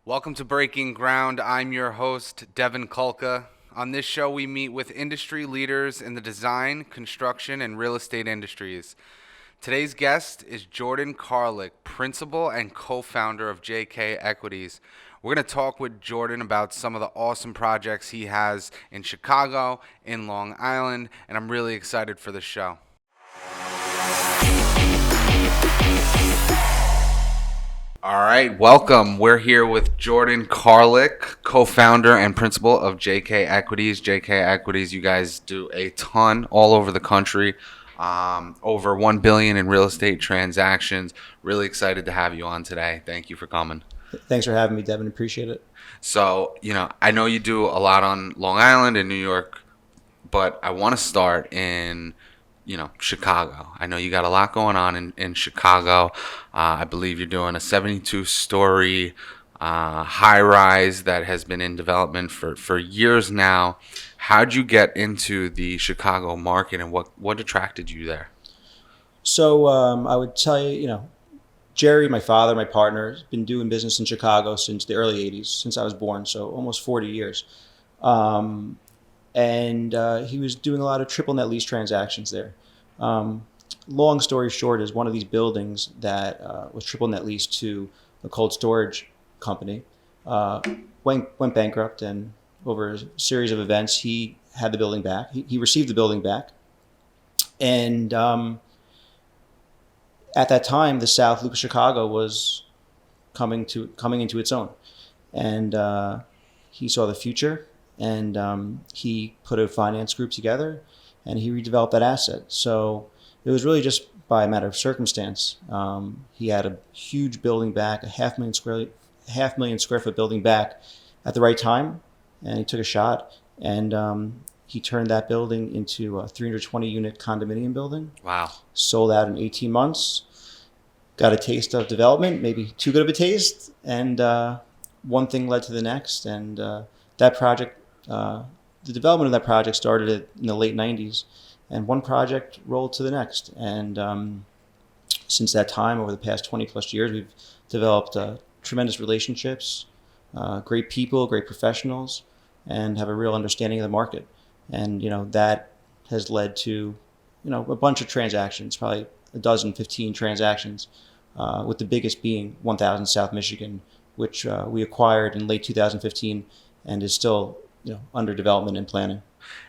Welcome to Breaking Ground. I'm your host, Devin Kulka. On this show, we meet with industry leaders in the design, construction, and real estate industries. Today's guest is Jordan Karlik, principal and co-founder of JK Equities. We're going to talk with Jordan about some of the awesome projects he has in Chicago, in Long Island, and I'm really excited for the show. All right, welcome. We're here with Jordan Karlik, co-founder and principal of JK Equities. JK Equities, you guys do a ton all over the country, over 1 billion in real estate transactions. Really excited to have you on today. Thank you for coming. Thanks for having me, Devin. Appreciate it. So, I know you do a lot on Long Island and New York, but I want to start in Chicago. I know you got a lot going on in Chicago. I believe you're doing a 72-story high rise that has been in development for years now. How'd you get into the Chicago market, and what attracted you there? So I would tell you, Jerry, my father, my partner, has been doing business in Chicago since the early 80s, since I was born, so almost 40 years. And he was doing a lot of triple net lease transactions there. Long story short is one of these buildings that was triple net lease to a cold storage company went bankrupt, and over a series of events, he had the building back. He received the building back. And at that time, the South Loop of Chicago was coming into its own. And he saw the future, and he put a finance group together, and he redeveloped that asset. So it was really just by a matter of circumstance. He had a huge building back, a half million square foot building back at the right time, and he took a shot, and he turned that building into a 320 unit condominium building. Wow. Sold out in 18 months. Got a taste of development, maybe too good of a taste, and one thing led to the next, and that project, the development of that project started in the late 90s, and one project rolled to the next. And since that time, over the past 20 plus years, we've developed tremendous relationships, great people, great professionals, and have a real understanding of the market. And, that has led to, a bunch of transactions, probably a dozen, 15 transactions, with the biggest being 1000 South Michigan, which we acquired in late 2015 and is still under development and planning.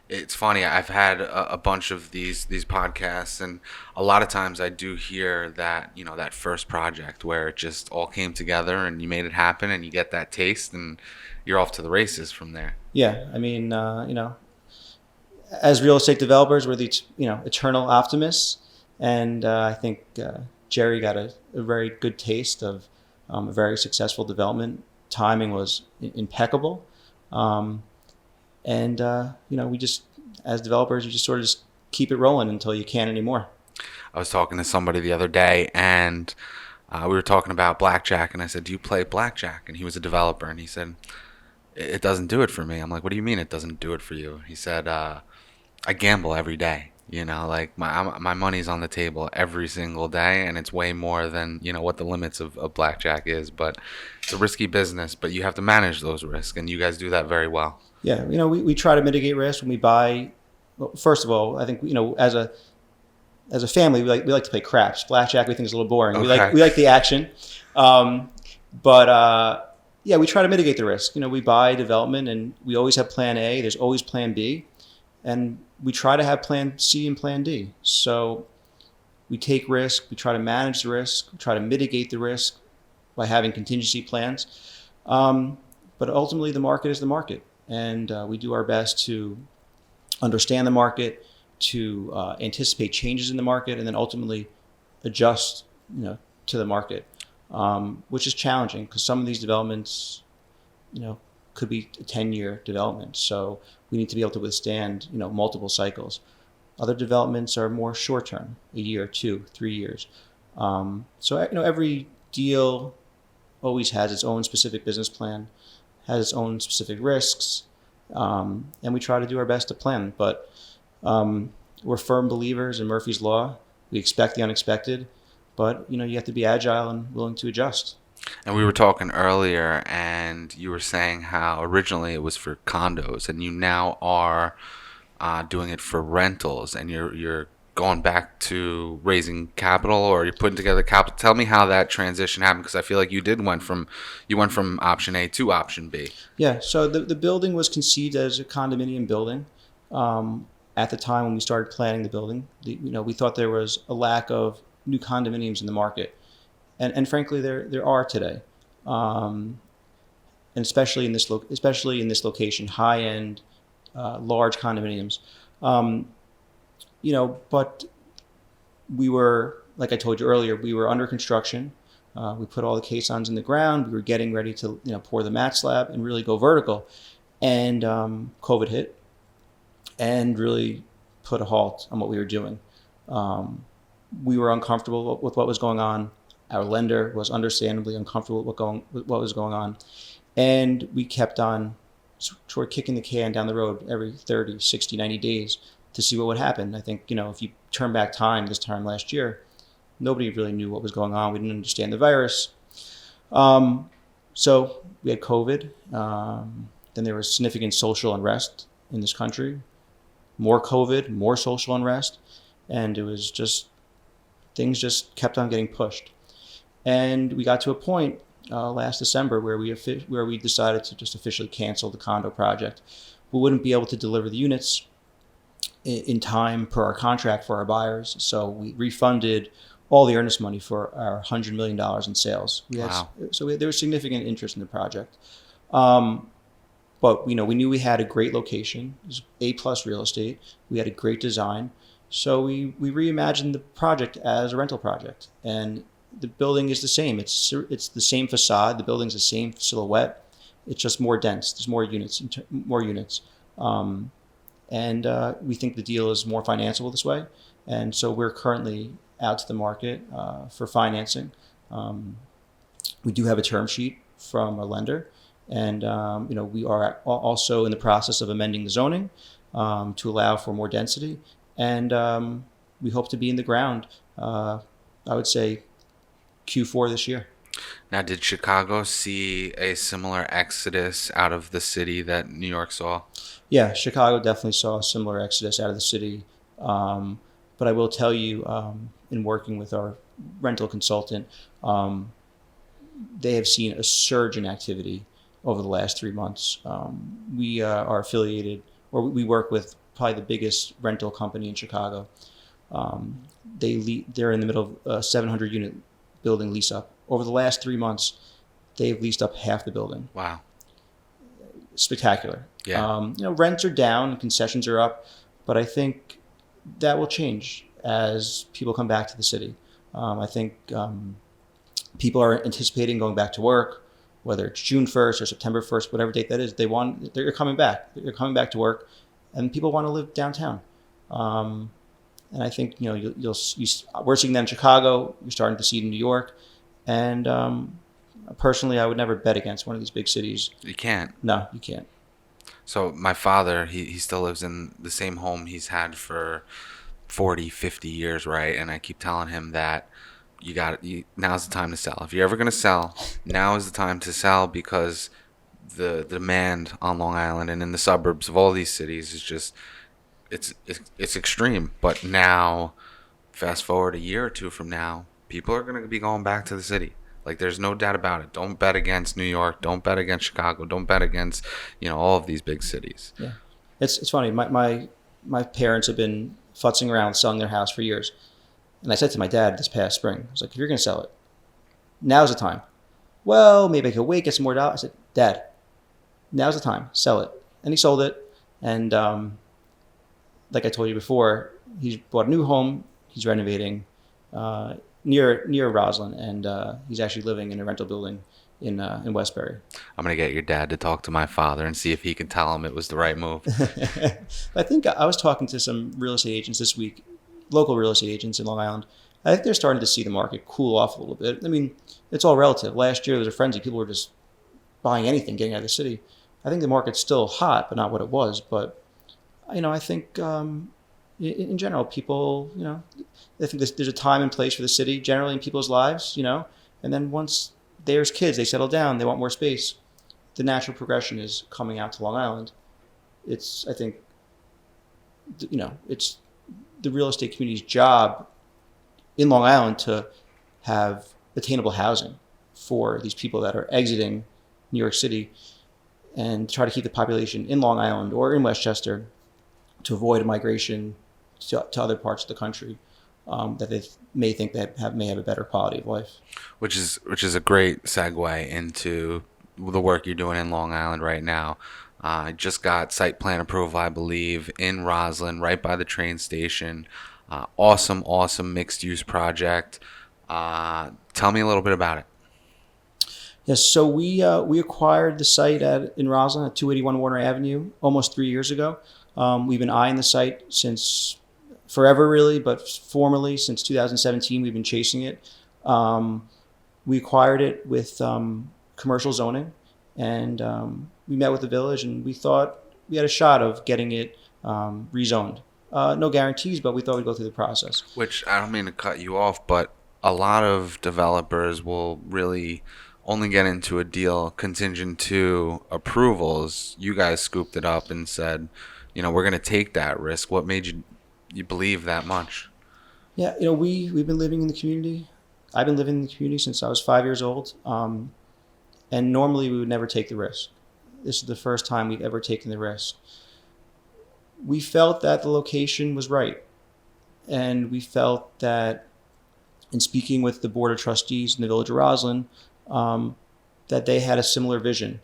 It's funny. I've had a bunch of these podcasts, and a lot of times I do hear that that first project where it just all came together and you made it happen, and you get that taste, and you're off to the races from there. Yeah, I mean, as real estate developers, we're the eternal optimists, and I think Jerry got a very good taste of a very successful development. Timing was impeccable. And we just, as developers, you just sort of just keep it rolling until you can't anymore. I was talking to somebody the other day, and we were talking about blackjack, and I said, "Do you play blackjack?" And he was a developer, and he said, "It doesn't do it for me." I'm like, "What do you mean it doesn't do it for you?" He said, "I gamble every day. Like my money's on the table every single day, and it's way more than what the limits of blackjack is. But it's a risky business, but you have to manage those risks, and you guys do that very well." Yeah, we try to mitigate risk when we buy. Well, first of all, I think as a family, we like to play craps. Blackjack we think is a little boring. Okay. We like the action, but yeah, we try to mitigate the risk. We buy development, and we always have Plan A. There's always Plan B, and we try to have Plan C and Plan D. So we take risk. We try to manage the risk. We try to mitigate the risk by having contingency plans. But ultimately, the market is the market. And we do our best to understand the market, to anticipate changes in the market, and then ultimately adjust, to the market, which is challenging because some of these developments, could be a 10-year development. So we need to be able to withstand, multiple cycles. Other developments are more short-term, a year, 2, 3 years. So every deal always has its own specific business plan, has its own specific risks, and we try to do our best to plan. But we're firm believers in Murphy's Law. We expect the unexpected, but you have to be agile and willing to adjust. And we were talking earlier, and you were saying how originally it was for condos, and you now are doing it for rentals, and you're going back to raising capital, or you're putting together capital. Tell me how that transition happened, because I feel like you went from option A to option B. Yeah, so the building was conceived as a condominium building. At the time when we started planning the building, we thought there was a lack of new condominiums in the market, and frankly, there are today, and especially in this location, high end, large condominiums. Um, but we were, like I told you earlier, we were under construction. We put all the caissons in the ground. We were getting ready to pour the mat slab and really go vertical, and COVID hit and really put a halt on what we were doing. Um, we were uncomfortable with what was going on. Our lender was understandably uncomfortable with what was going on. And we kept on sort of kicking the can down the road every 30, 60, 90 days to see what would happen. I think, if you turn back time this time last year, nobody really knew what was going on. We didn't understand the virus. So we had COVID. Then there was significant social unrest in this country. More COVID, more social unrest. And it was just, things just kept on getting pushed. And we got to a point last December where we decided to just officially cancel the condo project. We wouldn't be able to deliver the units in time per our contract for our buyers, so we refunded all the earnest money for our $100 million in sales. Wow. There was significant interest in the project. But we knew we had a great location, it was A+ real estate. We had a great design, so we reimagined the project as a rental project. And the building is the same. It's the same facade. The building's the same silhouette. It's just more dense. There's more units. And we think the deal is more financeable this way. And so we're currently out to the market for financing. We do have a term sheet from a lender. And we are also in the process of amending the zoning to allow for more density. And we hope to be in the ground, I would say, Q4 this year. Now, did Chicago see a similar exodus out of the city that New York saw? Yeah, Chicago definitely saw a similar exodus out of the city. But I will tell you, in working with our rental consultant, they have seen a surge in activity over the last 3 months. We are affiliated, or we work with probably the biggest rental company in Chicago. They're in the middle of a 700 unit building lease up. Over the last 3 months, they've leased up half the building. Wow. Spectacular. Yeah. Rents are down, concessions are up, but I think that will change as people come back to the city. I think people are anticipating going back to work, whether it's June 1st or September 1st, whatever date that is. They're coming back. They're coming back to work, and people want to live downtown. And I think we're seeing that in Chicago. You're starting to see it in New York, and personally, I would never bet against one of these big cities. You can't. No, you can't. So my father, he still lives in the same home he's had for 40, 50 years, right? And I keep telling him that now's the time to sell. If you're ever going to sell, now is the time to sell, because the demand on Long Island and in the suburbs of all these cities is just, it's extreme. But now, fast forward a year or two from now, people are going to be going back to the city. Like, there's no doubt about it. Don't bet against New York. Don't bet against Chicago. Don't bet against, all of these big cities. Yeah, it's funny. My parents have been futzing around selling their house for years, and I said to my dad this past spring, I was like, if you're going to sell it, now's the time. Well, maybe I could wait, get some more dollars. I said, Dad, now's the time. Sell it. And he sold it. And like I told you before, he's bought a new home. He's renovating near Roslyn, and he's actually living in a rental building in Westbury. I'm going to get your dad to talk to my father and see if he can tell him it was the right move. I think I was talking to some real estate agents this week, local real estate agents in Long Island. I think they're starting to see the market cool off a little bit. I mean, it's all relative. Last year there was a frenzy. People were just buying anything, getting out of the city. I think the market's still hot, but not what it was. But, I think in general, people, I think there's a time and place for the city generally in people's lives, and then once there's kids, they settle down, they want more space. The natural progression is coming out to Long Island. It's, I think, it's the real estate community's job in Long Island to have attainable housing for these people that are exiting New York City, and try to keep the population in Long Island or in Westchester to avoid migration to other parts of the country that they may think that may have a better quality of life. Which is a great segue into the work you're doing in Long Island right now. I just got site plan approval, I believe, in Roslyn, right by the train station. Awesome mixed use project. Tell me a little bit about it. Yes, so we acquired the site in Roslyn at 281 Warner Avenue almost 3 years ago. We've been eyeing the site since forever, really, but formally since 2017 we've been chasing it. We acquired it with commercial zoning, and we met with the village, and we thought we had a shot of getting it rezoned. No guarantees, but we thought we'd go through the process. Which, I don't mean to cut you off, but a lot of developers will really only get into a deal contingent to approvals. You guys scooped it up and said, we're going to take that risk. What made you believe that much? Yeah, we've been living in the community. I've been living in the community since I was 5 years old. And normally we would never take the risk. This is the first time we've ever taken the risk. We felt that the location was right. And we felt that in speaking with the Board of Trustees in the Village of Roslyn, that they had a similar vision.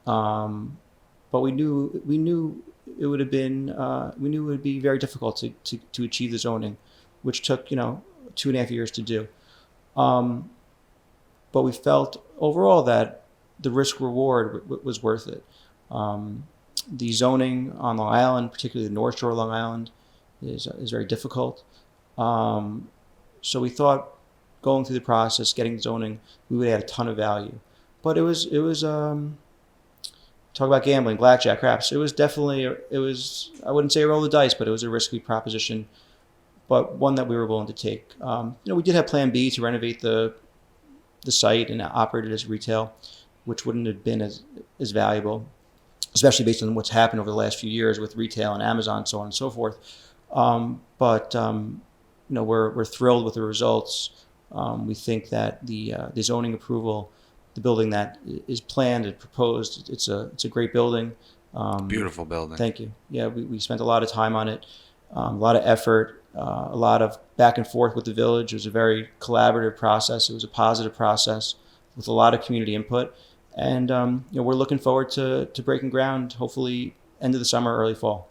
But we knew it would have been, we knew it would be very difficult to achieve the zoning, which took, 2.5 years to do. But we felt overall that the risk reward was worth it. The zoning on Long Island, particularly the North Shore of Long Island, is very difficult. So we thought going through the process, getting zoning, we would add a ton of value. But it was talk about gambling, blackjack, craps. It was definitely, I wouldn't say a roll of the dice, but it was a risky proposition, but one that we were willing to take. We did have plan B to renovate the site and operate it as retail, which wouldn't have been as valuable, especially based on what's happened over the last few years with retail and Amazon, so on and so forth. But we're thrilled with the results. We think that the zoning approval, the building that is planned and proposed, it's a great building. Beautiful building. Thank you. Yeah, we spent a lot of time on it, a lot of effort, a lot of back and forth with the village. It was a very collaborative process. It was a positive process with a lot of community input. And we're looking forward to breaking ground, hopefully end of the summer, early fall.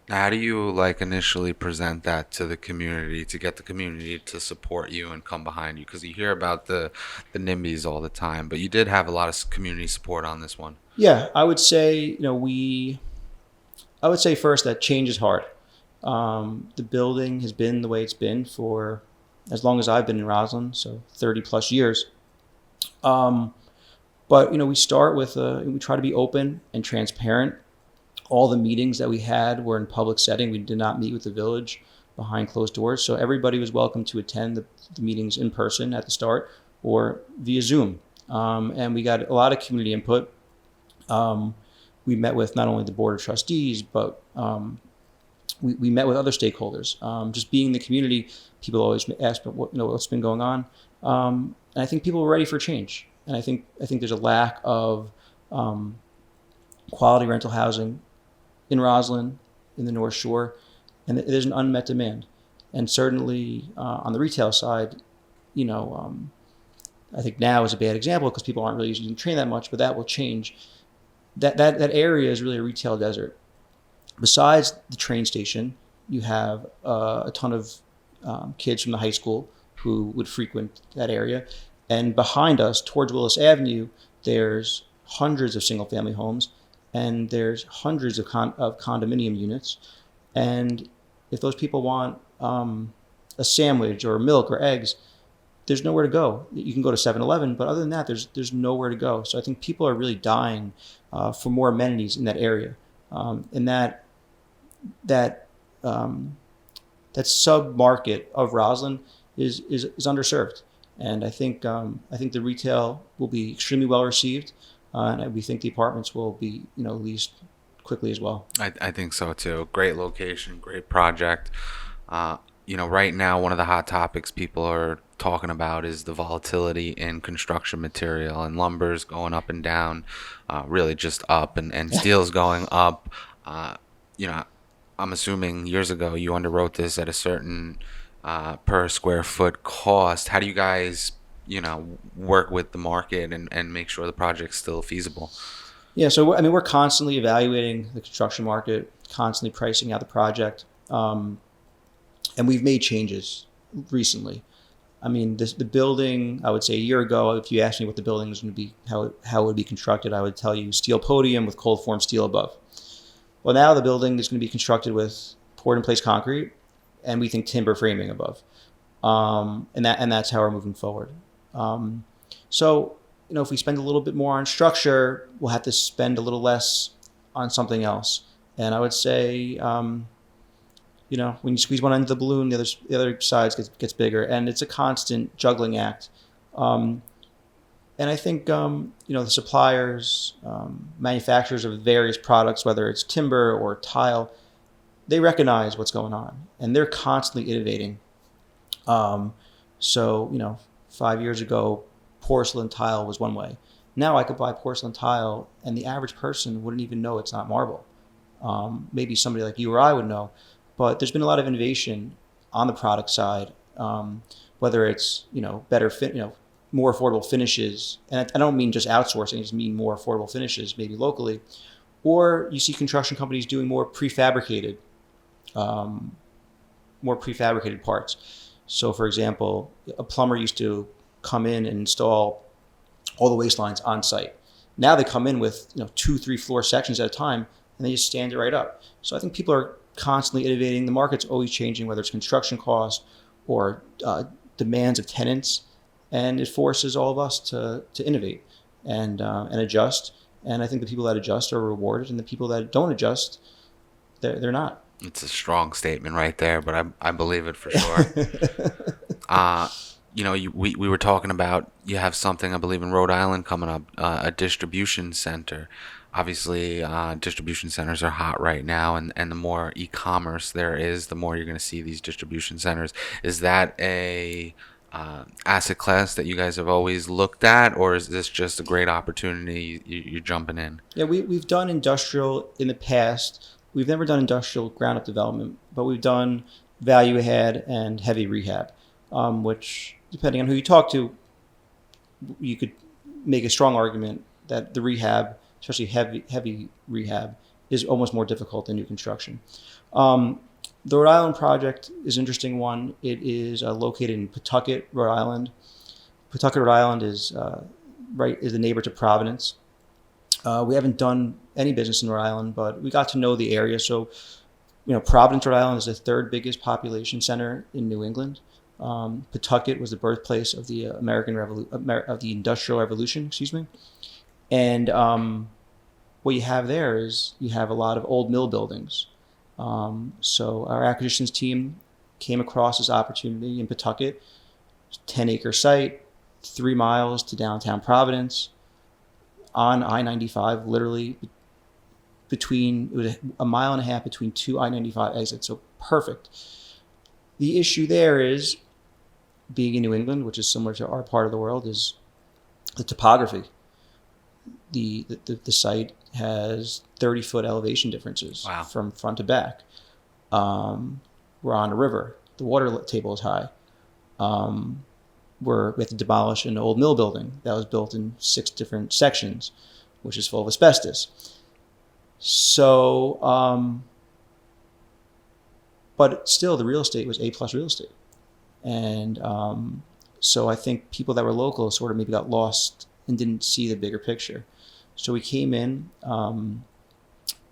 Now, how do you initially present that to the community to get the community to support you and come behind you? Because you hear about the NIMBYs all the time, but you did have a lot of community support on this one. Yeah, I would say I would say first that change is hard. The building has been the way it's been for as long as I've been in Roslyn, so 30 plus years. But we start with we try to be open and transparent. All the meetings that we had were in public setting. We did not meet with the village behind closed doors. So everybody was welcome to attend the meetings in person at the start or via Zoom. And we got a lot of community input. We met with not only the Board of Trustees, but we met with other stakeholders. Just being in the community, people always ask what's been going on. And I think people were ready for change. And I think there's a lack of quality rental housing in Roslyn, in the North Shore, and there's an unmet demand. And certainly on the retail side, I think now is a bad example because people aren't really using the train that much, but that will change. That area is really a retail desert. Besides the train station, you have a ton of kids from the high school who would frequent that area. And behind us, towards Willis Avenue, there's hundreds of single-family homes, and there's hundreds of condominium units. And if those people want a sandwich or milk or eggs, there's nowhere to go. You can go to 7-Eleven, but other than that, there's nowhere to go. So I think people are really dying for more amenities in that area, and that sub-market of Roslyn is underserved. And I think the retail will be extremely well received, and we think the apartments will be leased quickly as well. I think so too. Great location, great project. Uh, right now, one of the hot topics people are talking about is the volatility in construction material, and lumber's going up and down, really just up, and steel's going up. Uh, you know, I'm assuming years ago you underwrote this at a certain per square foot cost. How do you guys, work with the market and make sure the project's still feasible? Yeah, so I mean, we're constantly evaluating the construction market, constantly pricing out the project, and we've made changes recently. I mean, the building, I would say a year ago, if you asked me what the building was going to be, how it would be constructed, I would tell you steel podium with cold form steel above. Well, now the building is going to be constructed with poured in place concrete, and we think timber framing above, and that's how we're moving forward. So, if we spend a little bit more on structure, we'll have to spend a little less on something else. And I would say, when you squeeze one end of the balloon, the other side gets bigger, and it's a constant juggling act. And I think, the suppliers, manufacturers of various products, whether it's timber or tile, they recognize what's going on, and they're constantly innovating. So, 5 years ago, porcelain tile was one way. Now I could buy porcelain tile, and the average person wouldn't even know it's not marble. Maybe somebody like you or I would know, but there's been a lot of innovation on the product side, whether it's better fit, more affordable finishes, and I don't mean just outsourcing; I just mean more affordable finishes, maybe locally, or you see construction companies doing more prefabricated parts. So, for example, a plumber used to come in and install all the waste lines on site. Now they come in with 2-3 floor sections at a time, and they just stand it right up. So I think people are constantly innovating. The market's always changing, whether it's construction costs or demands of tenants, and it forces all of us to innovate and adjust. And I think the people that adjust are rewarded, and the people that don't adjust, they're not. It's a strong statement right there, but I believe it for sure. uh, we were talking about you have something I believe in Rhode Island coming up, a distribution center. Obviously, distribution centers are hot right now, and the more e-commerce there is, the more you're going to see these distribution centers. Is that a asset class that you guys have always looked at, or is this just a great opportunity you're jumping in? Yeah, we've done industrial in the past. We've never done industrial ground up development, but we've done value add and heavy rehab, which, depending on who you talk to, you could make a strong argument that the rehab, especially heavy rehab, is almost more difficult than new construction. The Rhode Island project is an interesting one. It is located in Pawtucket, Rhode Island. Pawtucket, Rhode Island is the neighbor to Providence. We haven't done any business in Rhode Island, but we got to know the area. So, Providence, Rhode Island is the third biggest population center in New England. Pawtucket was the birthplace of the of the Industrial Revolution, excuse me. And what you have there is you have a lot of old mill buildings. So our acquisitions team came across this opportunity in Pawtucket, 10-acre site, 3 miles to downtown Providence, on I-95, literally it was a mile and a half between 2 I-95 exits, so perfect. The issue there is, being in New England, which is similar to our part of the world, is the topography. The site has 30-foot elevation differences. Wow. From front to back. We're on a river. The water table is high. We have to demolish an old mill building that was built in 6 different sections, which is full of asbestos. So, but still, the real estate was A-plus real estate. And so I think people that were local sort of maybe got lost and didn't see the bigger picture. So we came in.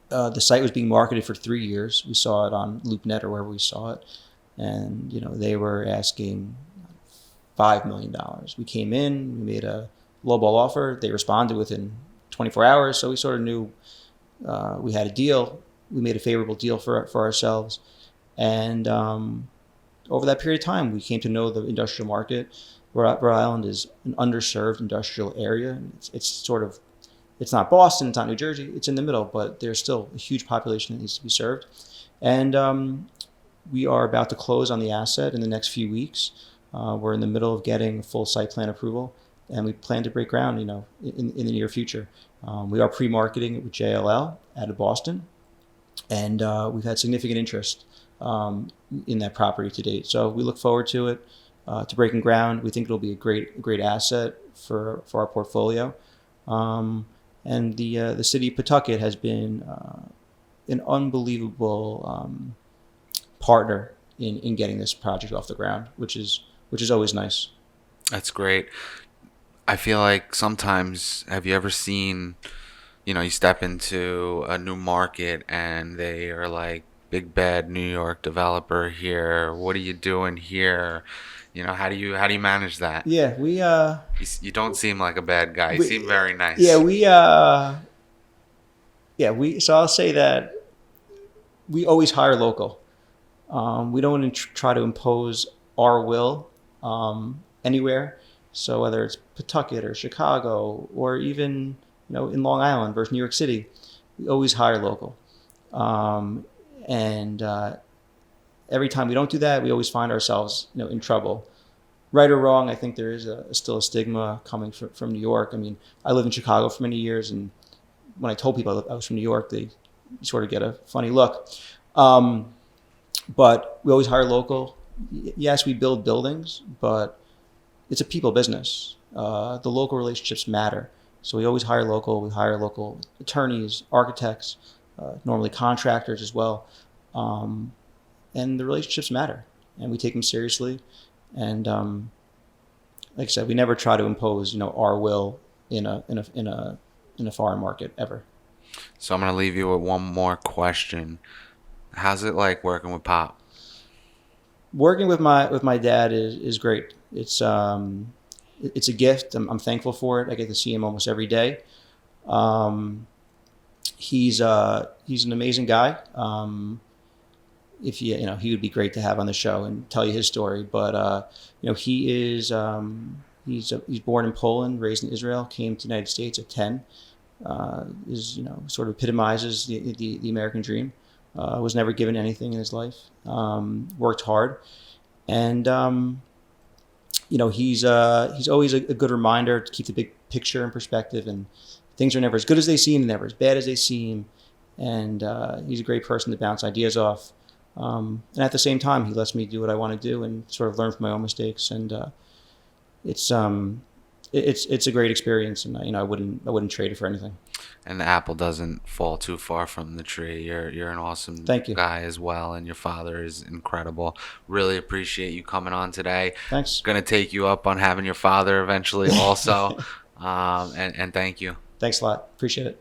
The site was being marketed for 3 years. We saw it on LoopNet or wherever we saw it. And, they were asking $5 million. We came in, we made a lowball offer. They responded within 24 hours. So we sort of knew we had a deal. We made a favorable deal for ourselves. And over that period of time, we came to know the industrial market. Rhode Island is an underserved industrial area. It's sort of, it's not Boston, it's not New Jersey, it's in the middle, but there's still a huge population that needs to be served. And we are about to close on the asset in the next few weeks. We're in the middle of getting full site plan approval, and we plan to break ground, in the near future. We are pre-marketing it with JLL out of Boston, and we've had significant interest in that property to date. So we look forward to it, to breaking ground. We think it'll be a great asset for our portfolio. And the city of Pawtucket has been an unbelievable partner in getting this project off the ground, which is always nice. That's great. I feel like sometimes, have you ever seen, you step into a new market and they are like, big bad New York developer here. What are you doing here? How do you manage that? Yeah, You don't seem like a bad guy. You seem very nice. So I'll say that we always hire local. We don't want to try to impose our will anywhere. So whether it's Pawtucket or Chicago or even in Long Island versus New York City, we always hire local. And every time we don't do that, we always find ourselves in trouble. Right or wrong, I think there is still a stigma coming from New York. I mean, I lived in Chicago for many years, and when I told people I was from New York, they sort of get a funny look. But we always hire local. Yes, we build buildings, but it's a people business. The local relationships matter. So we always hire local. We hire local attorneys, architects, normally contractors as well. And the relationships matter, and we take them seriously. And like I said, we never try to impose our will in a foreign market ever. So I'm gonna leave you with one more question. How's it like working with Pop? Working with my dad is great. It's a gift. I'm thankful for it. I get to see him almost every day. He's an amazing guy. If he would be great to have on the show and tell you his story. But he is he's born in Poland, raised in Israel, came to the United States at 10. Sort of epitomizes the American dream. Was never given anything in his life. Worked hard, and he's always a good reminder to keep the big picture in perspective. And things are never as good as they seem, never as bad as they seem. And he's a great person to bounce ideas off. And at the same time, he lets me do what I want to do and sort of learn from my own mistakes. And it's a great experience, and I wouldn't trade it for anything. And the apple doesn't fall too far from the tree. You're an awesome Thank you. guy as well, and your father is incredible. Really appreciate you coming on today. Thanks. Gonna take you up on having your father eventually also. And thank you. Thanks a lot. Appreciate it.